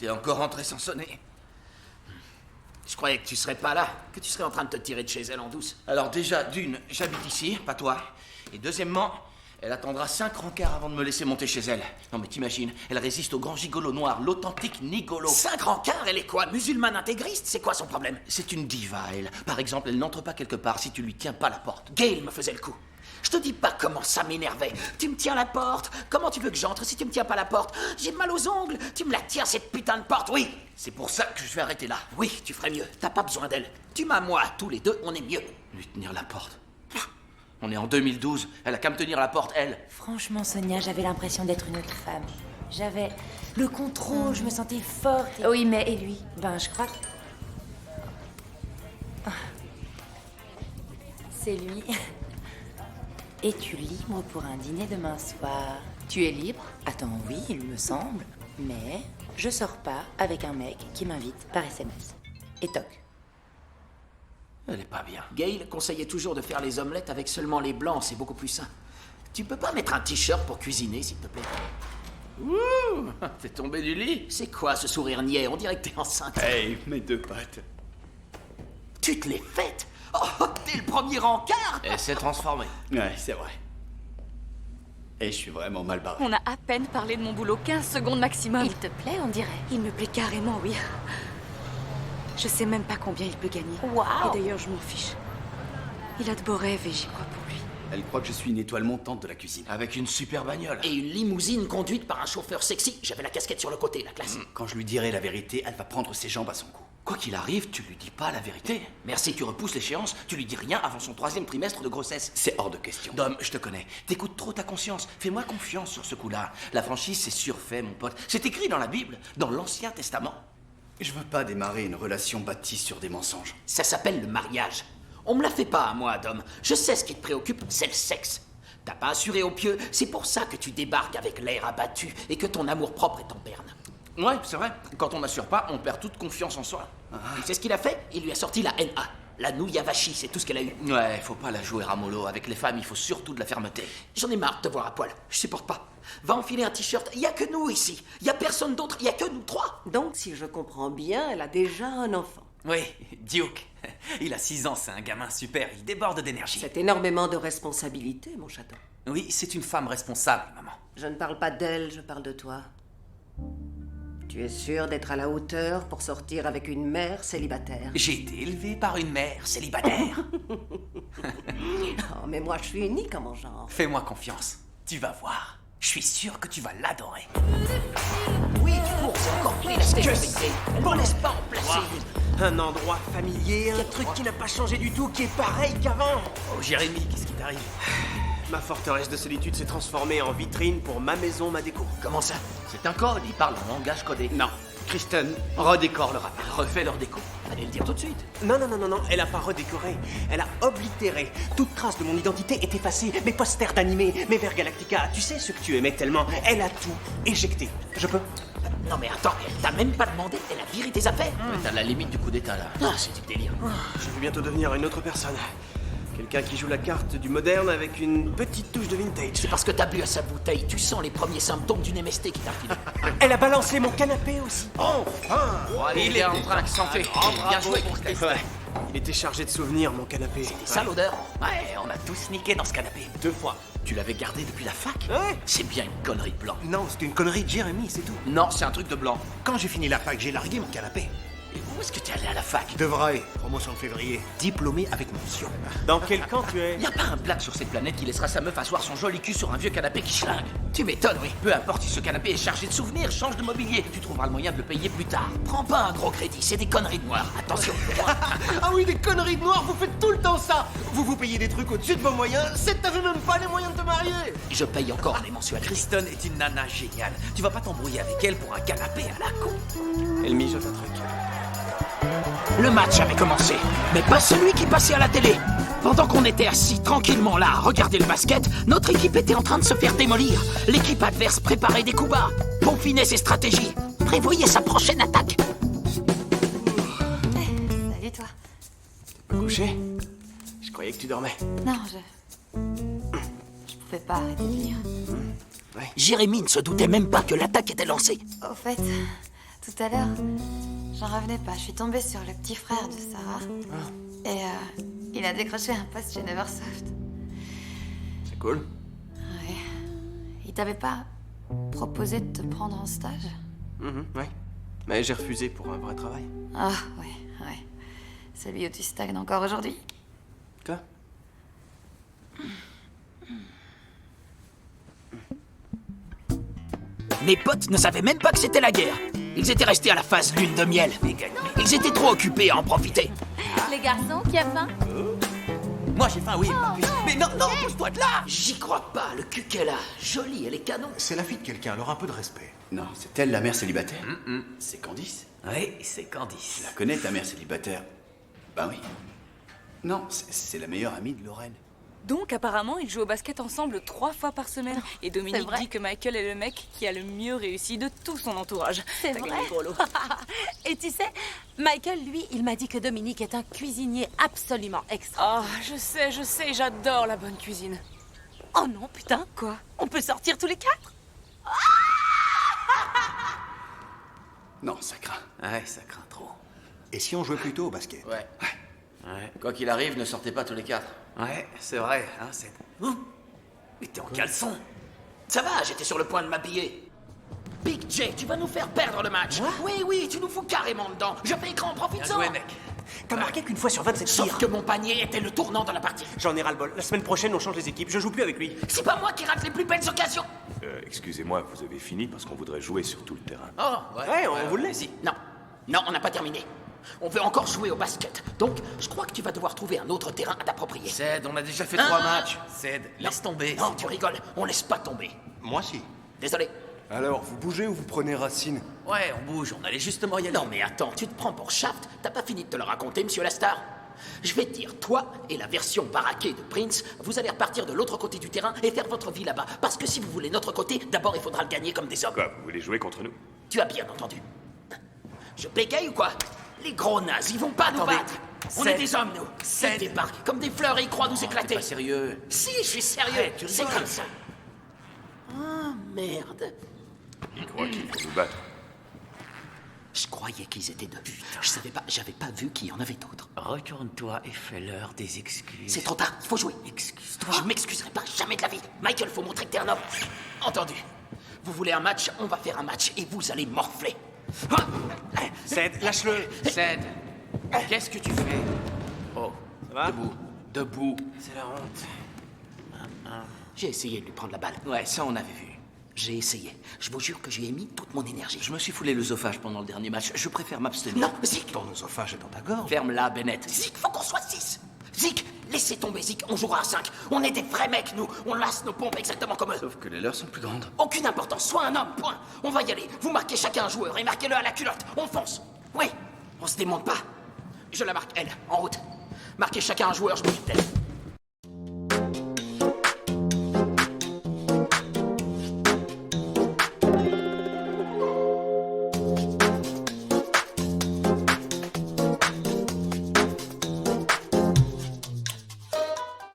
T'es encore rentré sans sonner. Je croyais que tu serais pas là, que tu serais en train de te tirer de chez elle en douce. Alors déjà, d'une, j'habite ici, pas toi. Et deuxièmement, elle attendra 5 rencarts avant de me laisser monter chez elle. Non mais t'imagines, elle résiste au grand gigolo noir, l'authentique Nigolo. 5 rencarts, elle est quoi? Musulmane intégriste? C'est quoi son problème? C'est une diva, elle. Par exemple, elle n'entre pas quelque part si tu lui tiens pas la porte. Gail me faisait le coup. Je te dis pas comment ça m'énervait. Tu me tiens la porte. Comment tu veux que j'entre si tu me tiens pas la porte? J'ai mal aux ongles. Tu me la tiens, cette putain de porte, oui. C'est pour ça que je vais arrêter là. Oui, tu ferais mieux. T'as pas besoin d'elle. Tu m'as moi, tous les deux, on est mieux. Lui tenir la porte. On est en 2012. Elle a qu'à me tenir la porte, elle. Franchement, Sonia, j'avais l'impression d'être une autre femme. J'avais le contrôle, je me sentais forte. Oui, mais et lui? Ben, je crois que... Ah. C'est lui. Es-tu libre pour un dîner demain soir? Tu es libre? Attends, oui, il me semble. Mais je sors pas avec un mec qui m'invite par SMS. Et toc. Elle est pas bien. Gail conseillait toujours de faire les omelettes avec seulement les blancs, c'est beaucoup plus sain. Tu peux pas mettre un t-shirt pour cuisiner, s'il te plaît? Ouh, t'es tombé du lit? C'est quoi ce sourire niais? On dirait que t'es enceinte. Hey, mes 2 pattes. Tu te l'es faite? Oh, t'es le premier rencard? Elle s'est transformée. Ouais, c'est vrai. Et je suis vraiment mal barré. On a à peine parlé de mon boulot, 15 secondes maximum. Il te plaît, on dirait? Il me plaît carrément, oui. Je sais même pas combien il peut gagner. Waouh! Et d'ailleurs, je m'en fiche. Il a de beaux rêves et j'y crois pour lui. Elle croit que je suis une étoile montante de la cuisine. Avec une super bagnole. Et une limousine conduite par un chauffeur sexy. J'avais la casquette sur le côté, la classe. Quand je lui dirai la vérité, elle va prendre ses jambes à son cou. Quoi qu'il arrive, tu lui dis pas la vérité. Merci, tu repousses l'échéance, tu lui dis rien avant son 3e trimestre de grossesse. C'est hors de question. Dom, je te connais. T'écoutes trop ta conscience. Fais-moi confiance sur ce coup-là. La franchise, c'est surfait, mon pote. C'est écrit dans la Bible, dans l'Ancien Testament. Je veux pas démarrer une relation bâtie sur des mensonges. Ça s'appelle le mariage. On me la fait pas à moi, Dom. Je sais ce qui te préoccupe, c'est le sexe. T'as pas assuré au pieu, c'est pour ça que tu débarques avec l'air abattu et que ton amour-propre est en berne. Ouais, c'est vrai. Quand on n'assure pas, on perd toute confiance en soi. Et c'est ce qu'il a fait? Il lui a sorti la NA. La nouille à vachie, c'est tout ce qu'elle a eu. Ouais, faut pas la jouer à mollo. Avec les femmes, il faut surtout de la fermeté. J'en ai marre de te voir à poil. Je supporte pas. Va enfiler un t-shirt. Y a que nous ici. Y a personne d'autre. Y a que nous 3. Donc, si je comprends bien, elle a déjà un enfant. Oui, Duke. Il a 6 ans, c'est un gamin super, il déborde d'énergie. C'est énormément de responsabilité, mon chaton. Oui, c'est une femme responsable, maman. Je ne parle pas d'elle, je parle de toi. Tu es sûr d'être à la hauteur pour sortir avec une mère célibataire? J'ai été élevé par une mère célibataire. Oh, mais moi, je suis unique en mon genre. Fais-moi confiance, tu vas voir. Je suis sûr que tu vas l'adorer. Oui, tu cours, c'est encore pris la sécurité. Elle ne laisse pas en placer. Un endroit familier, un truc qui n'a pas changé du tout, qui est pareil qu'avant. Oh, Jérémy, qu'est-ce qui t'arrive? Ma forteresse de solitude s'est transformée en vitrine pour ma maison, ma déco. Comment ça? C'est un code, il parle en langage codé. Non, Kristen redécore le rapport. Refais leur déco. Allez le dire tout de suite. Non, elle a pas redécoré. Elle a oblitéré. Toute trace de mon identité est effacée. Mes posters d'animé, mes vers Galactica, tu sais ce que tu aimais tellement. Elle a tout éjecté. Je peux? Non mais attends, elle t'a même pas demandé, elle a viré tes affaires. Mais t'as la limite du coup d'état là. Ah, c'est du délire. Je vais bientôt devenir une autre personne. Quelqu'un qui joue la carte du moderne avec une petite touche de vintage. C'est parce que t'as bu à sa bouteille, tu sens les premiers symptômes d'une MST qui t'arrive. Elle a balancé mon canapé aussi. Enfin il est en train de s'en faire. Bien joué, Christelle. Ouais. Il était chargé de souvenirs, mon canapé. C'est ça l'odeur? Ouais, on a tous niqué dans ce canapé. 2 fois. Tu l'avais gardé depuis la fac? Ouais. C'est bien une connerie de blanc. Non, c'est une connerie de Jérémy, c'est tout. Non, c'est un truc de blanc. Quand j'ai fini la fac, j'ai largué mon canapé. Et où est-ce que t'es allé à la fac? De vrai, promotion de février, diplômé avec mention. Dans quel camp tu es? Y a pas un black sur cette planète qui laissera sa meuf asseoir son joli cul sur un vieux canapé qui schlingue. Tu m'étonnes, oui. Peu importe si ce canapé est chargé de souvenirs, change de mobilier. Tu trouveras le moyen de le payer plus tard. Prends pas un gros crédit, c'est des conneries de noirs. Attention. Ah oui, des conneries de noirs, vous faites tout le temps ça. Vous vous payez des trucs au-dessus de vos moyens, c'est que t'avais même pas les moyens de te marier. Je paye encore les mensualités. Kristen est une nana géniale. Tu vas pas t'embrouiller avec elle pour un canapé à la con. Elle mijote un truc. Le match avait commencé, mais pas celui qui passait à la télé. Pendant qu'on était assis tranquillement là à regarder le basket, notre équipe était en train de se faire démolir. L'équipe adverse préparait des coups bas, peaufinait ses stratégies, prévoyait sa prochaine attaque. Salut toi. T'es couché? Je croyais que tu dormais. Non, je pouvais pas arrêter de lire. Jérémy ne se doutait même pas que l'attaque était lancée. Au fait, Tout à l'heure, j'en revenais pas. Je suis tombée sur le petit frère de Sarah. Et il a décroché un poste chez Neversoft. C'est cool. Ouais. Il t'avait pas proposé de te prendre en stage? Ouais. Mais j'ai refusé pour un vrai travail. Ah, ouais. Celui où tu stagnes encore aujourd'hui? Quoi? Mes potes ne savaient même pas que c'était la guerre. Ils étaient restés à la phase lune de miel. Ils étaient trop occupés à en profiter. Les garçons, qui a faim? Moi j'ai faim, oui. Mais non, pousse-toi de là. J'y crois pas, le cul qu'elle a. Jolie, elle est canon. C'est la fille de quelqu'un, alors un peu de respect. Non, c'est elle la mère célibataire. C'est Candice. Oui, c'est Candice. Tu la connais, ta mère célibataire? Bah oui. Non, c'est la meilleure amie de Lorraine. Donc apparemment, ils jouent au basket ensemble 3 fois par semaine. Et Dominique dit que Michael est le mec qui a le mieux réussi de tout son entourage. C'est T'as vrai. gagné le gros lot. Et tu sais, Michael, lui, il m'a dit que Dominique est un cuisinier absolument extra. Oh, je sais, j'adore la bonne cuisine. Oh non, putain. Quoi? On peut sortir tous les 4? Non, ça craint. Ouais, ça craint trop. Et si on jouait plutôt au basket? Ouais. Ouais, Quoi qu'il arrive, ne sortez pas tous les 4. ouais, c'est vrai, hein, c'est... Ouh. Mais t'es en caleçon. Ça va, j'étais sur le point de m'habiller. Big J, tu vas nous faire perdre le match. Oui, tu nous fous carrément dedans. Je fais écran, Bien profite-en. joué, mec. T'as marqué qu'une fois sur 27 Sauf tirs. que mon panier était le tournant de la partie. J'en ai ras-le-bol. La semaine prochaine, on change les équipes. Je joue plus avec lui. C'est pas moi qui rate les plus belles occasions. Excusez-moi, vous avez fini parce qu'on voudrait jouer sur tout le terrain. Oh, Ouais, on vous le laisse. Vas-y. Non, on n'a pas terminé. On veut encore jouer au basket. Donc, je crois que tu vas devoir trouver un autre terrain à t'approprier. Ced, on a déjà fait 3 matchs. Ced, laisse tomber. Non, tu rigoles. On laisse pas tomber. Moi si. Désolé. Alors, vous bougez ou vous prenez racine? Ouais, on bouge, on allait justement y aller. Non, mais attends, tu te prends pour Shaft? T'as pas fini de te le raconter, monsieur Lastar? Je vais te dire, toi et la version baraquée de Prince, vous allez repartir de l'autre côté du terrain et faire votre vie là-bas. Parce que si vous voulez notre côté, d'abord il faudra le gagner comme des hommes. Quoi, vous voulez jouer contre nous? Tu as bien entendu. Je bégaye ou quoi? Les gros nazes, ils vont pas nous Attendez, battre. On c'est- est des hommes, nous. Ils débarquent comme des fleurs et ils croient nous T'es éclater. pas sérieux. Si, je suis sérieux. Arrête, tu C'est rigoles. comme ça. Ah, merde. Ils croient qu'il faut nous battre. Je croyais qu'ils étaient deux. Je savais pas, j'avais pas vu qu'il y en avait d'autres. Retourne-toi et fais-leur des excuses. C'est trop tard, il faut jouer. Excuse-toi. Je m'excuserai pas jamais de la vie. Michael, faut montrer que t'es un homme. Entendu. Vous voulez un match? On va faire un match et vous allez morfler. Ced, lâche-le. Ced, qu'est-ce que tu fais? Oh, Ça va? debout. C'est la honte. J'ai essayé de lui prendre la balle. Ouais, ça on avait vu. J'ai essayé. Je vous jure que j'y ai mis toute mon énergie. Je me suis foulé l'œsophage pendant le dernier match. Je préfère m'abstenir. Non, Zik. Ton oesophage est dans ta gorge. Ferme-la, Bennett. Zik, faut qu'on soit 6. Zik, laissez tomber, Zik. On jouera à 5. On est des vrais mecs, nous. On lasse nos pompes exactement comme eux. Sauf que les leurs sont plus grandes. Aucune importance. Sois un homme, point. On va y aller. Vous marquez chacun un joueur et marquez-le à la culotte. On fonce. Oui. On se démonte pas. Je la marque, elle, en route. Marquez chacun un joueur, je m'occupe d'elle.